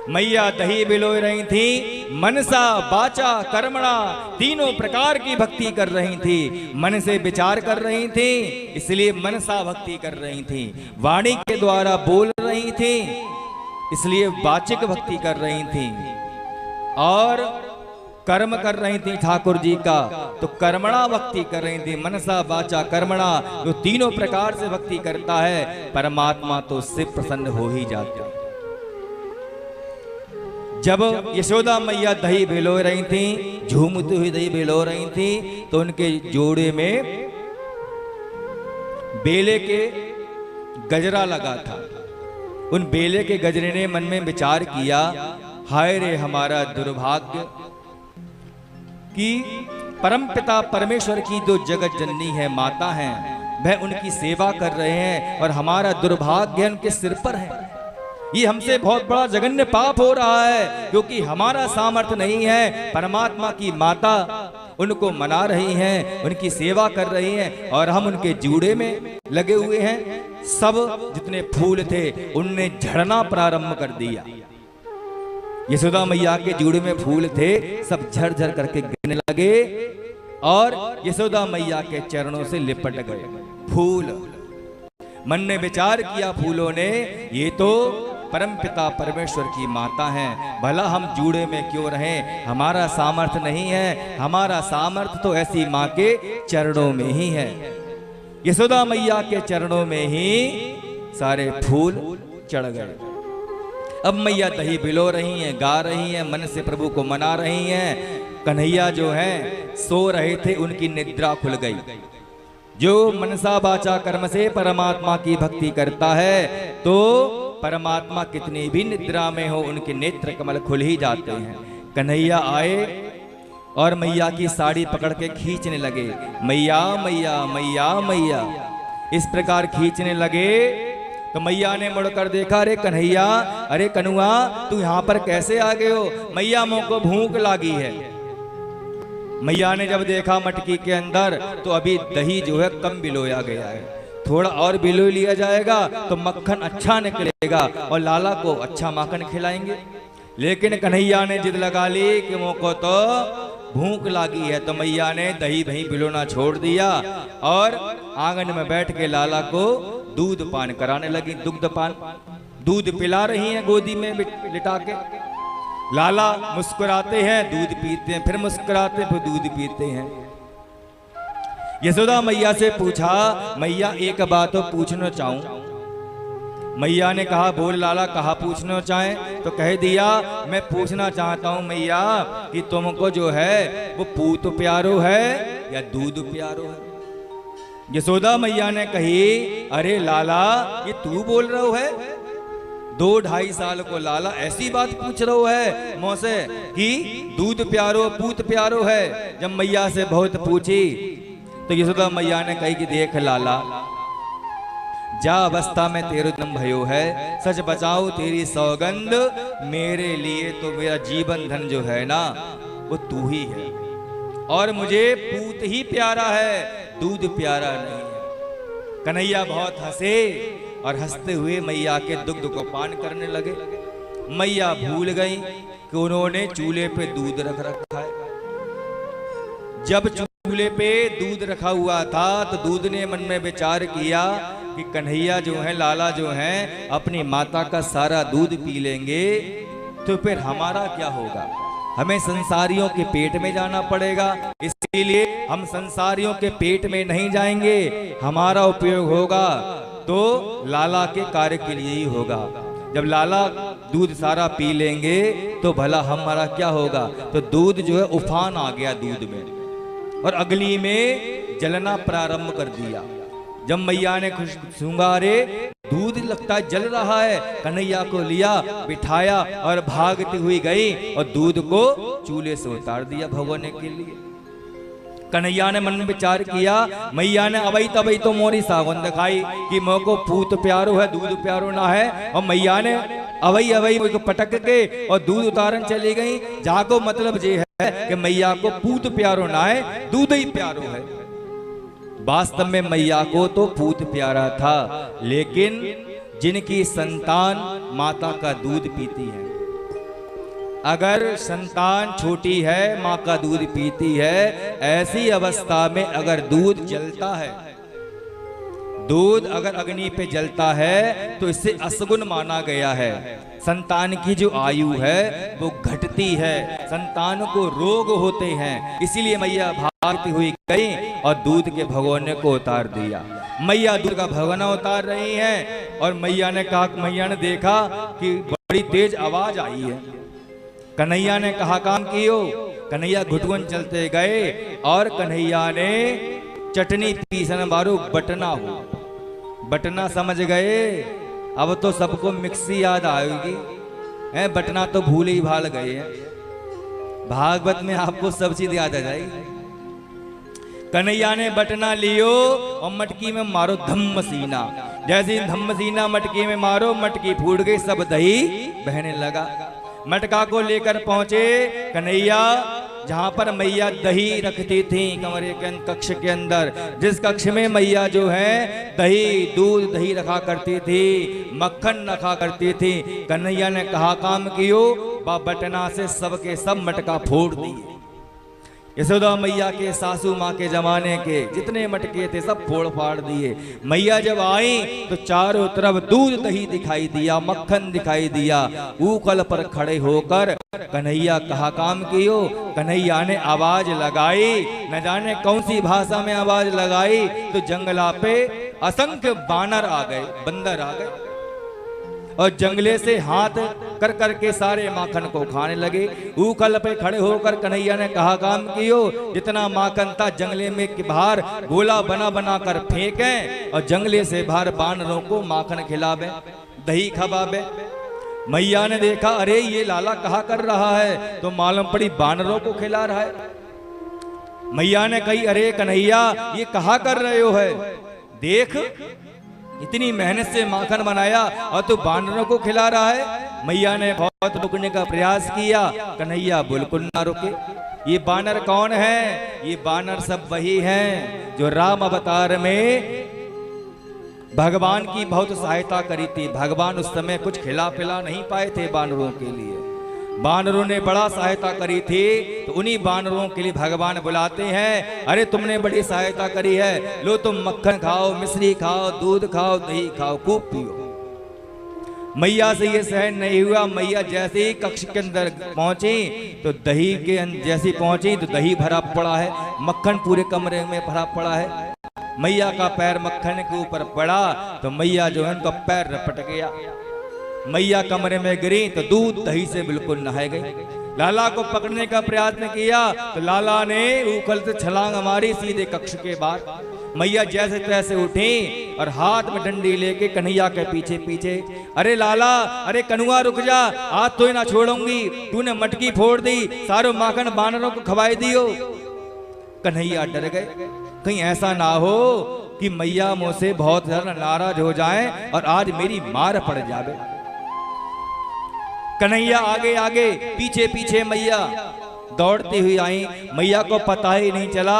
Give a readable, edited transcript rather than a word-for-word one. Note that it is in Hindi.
मैया दही बिलो रही थी, मनसा वाचा कर्मणा, तीनों प्रकार की भक्ति कर रही थी। मन से विचार कर रही थी, इसलिए मनसा भक्ति कर रही थी। वाणी के द्वारा बोल रही थी, इसलिए वाचिक भक्ति कर रही थी। और कर्म कर रही थी ठाकुर जी का, तो कर्मणा भक्ति कर रही थी। मनसा वाचा कर्मणा, जो तीनों प्रकार से भक्ति करता है परमात्मा तो उससे प्रसन्न हो ही जाता है। जब यशोदा मैया दही भिलो रही थी, झूमती हुई दही भिलो रही थी, तो उनके जोड़े में बेले के गजरा लगा था। उन बेले के गजरे ने मन में विचार किया, हाय रे हमारा दुर्भाग्य कि परमपिता परमेश्वर की जो जगत जननी है, माता है, वह उनकी सेवा कर रहे हैं और हमारा दुर्भाग्य उनके सिर पर है। ये हमसे बहुत बड़ा जघन्य पाप हो रहा है, क्योंकि हमारा सामर्थ्य नहीं है। परमात्मा की माता उनको मना रही हैं, उनकी सेवा कर रही हैं, और हम उनके जूड़े में लगे हुए हैं। सब जितने फूल थे उनने झड़ना प्रारंभ कर दिया। यशोदा मैया के जूड़े में फूल थे, सब झड़ झड़ करके गिरने लगे और यशोदा मैया के चरणों से लिपट गए फूल। मन ने विचार किया फूलों ने, ये तो परमपिता परमेश्वर की माता हैं, भला हम जूड़े में क्यों रहें, हमारा सामर्थ्य नहीं है। हमारा सामर्थ्य तो ऐसी माँ के चरणों में ही है। यशोदा मैया के चरणों में ही सारे फूल चढ़ गए। अब मैया दही बिलो रही हैं, गा रही हैं, मन से प्रभु को मना रही हैं। कन्हैया जो हैं सो रहे थे, उनकी निद्रा खुल गई। जो मनसा वाचा कर्म से परमात्मा की भक्ति करता है, तो परमात्मा कितनी भी निद्रा में हो, उनके नेत्र कमल खुल ही जाते हैं। कन्हैया आए और मैया की साड़ी पकड़ के खींचने लगे, मैया मैया मैया मैया, इस प्रकार खींचने लगे। तो मैया ने मुड़कर देखा, अरे कन्हैया, अरे कनुआ, तू यहाँ पर कैसे आ गए हो? मैया मुँह को भूख लागी है। मैया ने जब देखा मटकी के अंदर, तो अभी दही जो है कम बिलोया गया है, थोड़ा और बिलो लिया जाएगा तो मक्खन अच्छा निकलेगा और लाला को अच्छा माखन खिलाएंगे। लेकिन कन्हैया ने जिद लगा ली कि मुँह को तो भूख लागी है, तो मैया ने दही दही बिलोना छोड़ दिया और आंगन में बैठ के लाला को दूध पान कराने लगी। दुग्ध पान, दूध पिला रही हैं गोदी में लिटा के। लाला मुस्कुराते हैं, दूध पीते हैं, फिर मुस्कुराते, फिर दूध पीते हैं। यशोदा मैया से पूछा, मैया एक बात तो पूछना चाहूं। मैया ने कहा, बोल लाला, कहा पूछना चाहे? तो कह दिया, मैं पूछना चाहता हूं मैया कि तुमको जो है वो पूत प्यारो है या दूध प्यारो है? यशोदा मैया ने कही, अरे लाला, ये तू बोल रहा है? 2-2.5 साल को लाला ऐसी बात पूछ रहा है मुँह से कि दूध प्यारो पूत प्यारो है। जब मैया से बहुत पूछी तो यशोदा मैया ने कही कि देख लाला, जा अवस्था में तेरो जन्म भयो है, सच बचाओ तेरी सौगंध, मेरे लिए तो मेरा जीवन धन जो है ना वो तू ही है, और मुझे पूत ही प्यारा है, दूध प्यारा नहीं है। कन्हैया बहुत हंसे और हंसते हुए मैया के दुग्ध को पान करने लगे। मैया भूल गई कि उन्होंने चूल्हे पे दूध रख रखा है। जब चूल्हे पे दूध रखा हुआ था तो दूध ने मन में विचार किया कि कन्हैया जो है, लाला जो है, अपनी माता का सारा दूध पी लेंगे तो फिर हमारा क्या होगा? हमें संसारियों के पेट में जाना पड़ेगा, इसीलिए हम संसारियों के पेट में नहीं जाएंगे। हमारा उपयोग होगा तो लाला के कार्य के लिए ही होगा। जब लाला दूध सारा पी लेंगे तो भला हमारा क्या होगा? तो दूध जो है उफान आ गया दूध में और अगली में जलना प्रारंभ कर दिया। जब मैया ने खुश सुंगारे, दूध लगता है जल रहा है, कन्हैया को लिया, बिठाया और भागती हुई गई और दूध को चूल्हे से उतार दिया भगोने के लिए। कन्हैया ने मन में विचार किया, मैया ने अबई तबई तो मोरी सावन दिखाई कि मोह को पूत प्यारो है, दूध प्यारो ना है, और मैया ने अबई अबई को पटक के और दूध उतारन चली गई। जहाँ को मतलब ये है कि मैया को पूत प्यारो ना है, दूध ही प्यारो है। वास्तव में मैया को तो पूत प्यारा था, लेकिन जिनकी संतान माता का दूध पीती है अगर संतान छोटी है, माँ का दूध पीती है, ऐसी अवस्था में अगर दूध जलता है, दूध अगर अग्नि पे जलता है तो इससे असगुण माना गया है। संतान की जो आयु है वो घटती है, संतान को रोग होते हैं। इसीलिए मैया भागती हुई गई और दूध के भगोने को उतार दिया। मैया दूध का भगोना उतार रही हैं और मैया ने कहा, मैया ने देखा कि बड़ी तेज आवाज आई है। कन्हैया ने कहा, काम कियो। कन्हैया घुटवन चलते गए और कन्हैया ने चटनी पीसन बारू बटना हो। बटना समझ गए, अब तो सबको मिक्सी याद आएगी, है बटना तो भूल ही भाल गए हैं। भागवत में आपको सब चीज याद आ जाएगी। कन्हैया ने बटना लियो और मटकी में मारो धम्मसीना। जैसे धम्मसीना मटकी में मारो, मटकी फूट गई, सब दही बहने लगा। मटका को लेकर पहुंचे कन्हैया जहां पर मैया दही रखती थी कमरे के कक्ष के अंदर, जिस कक्ष में मैया जो है दही दूध दही रखा करती थी, मक्खन रखा करती थी। कन्हैया ने कहा, काम कियो, बटना से सबके सब मटका फोड़ दिए। यशोदा मैया के सासू माँ के जमाने के जितने मटके थे सब फोड़ फाड़ दिए। मैया जब आई तो चारों तरफ दूध दही दिखाई दिया, मक्खन दिखाई दिया। ऊकल पर खड़े होकर कन्हैया कहा, काम कियो। कन्हैया ने आवाज लगाई, न जाने कौन सी भाषा में आवाज लगाई, तो जंगला पे असंख्य बानर आ गए, बंदर आ गए और जंगले से हाथ कर करके सारे माखन को खाने लगे। ऊकल पे खड़े होकर कन्हैया ने कहा, काम कियो, जितना माखन था जंगले में के बाहर गोला बना बना कर फेंकें और जंगले से बाहर बानरों को माखन खिलावे, दही खवावे। मैया ने देखा, अरे ये लाला कहा कर रहा है, तो मालूम पड़ी बानरों को खिला रहा है। मैया ने कही, अरे कन्हैया ये कहा कर रहे हो है, देख इतनी मेहनत से माखन बनाया और तू बानरों को खिला रहा है। मैया ने बहुत रुकने का प्रयास किया, कन्हैया बिल्कुल ना रुके। ये बानर कौन है? ये बानर सब वही हैं जो राम अवतार में भगवान की बहुत सहायता करी थी। भगवान उस समय कुछ खिला पिला नहीं पाए थे बानरों के लिए, बानरों ने बड़ा सहायता करी थी। तो उन्हीं बानरों के लिए भगवान बुलाते हैं, अरे तुमने बड़ी सहायता करी है, लो तुम मक्खन खाओ, मिश्री खाओ, दूध खाओ, दही खाओ, खूब पियो। मैया से ये सहन नहीं हुआ। मैया जैसे ही कक्ष के अंदर पहुंची तो दही के जैसी पहुंची तो दही भरा पड़ा है, मक्खन पूरे कमरे में भरा पड़ा है। मैया का पैर मक्खन के ऊपर पड़ा तो मैया जो है उनका पैर रपट गया। मैया कमरे में गिरी तो दूध दही से बिल्कुल नहाए गई। लाला को पकड़ने का प्रयत्न किया तो लाला ने ऊखल से छलांग मारी सीधे कक्ष के बाहर। मैया जैसे तैसे उठी और हाथ में डंडी लेके कन्हैया के पीछे पीछे, अरे लाला, अरे कनुआ रुक जा, आज तो ही ना छोड़ूंगी, तूने मटकी फोड़ दी, सारो माखन बानरों को खवाई दियो। कन्हैया डर गए, कहीं ऐसा ना हो कि मैया मुझसे बहुत ज्यादा नाराज हो जाएं और आज मेरी मार पड़ जावे। कन्हैया आगे आगे पीछे पीछे मैया दौड़ती हुई आई। मैया को पता ही नहीं चला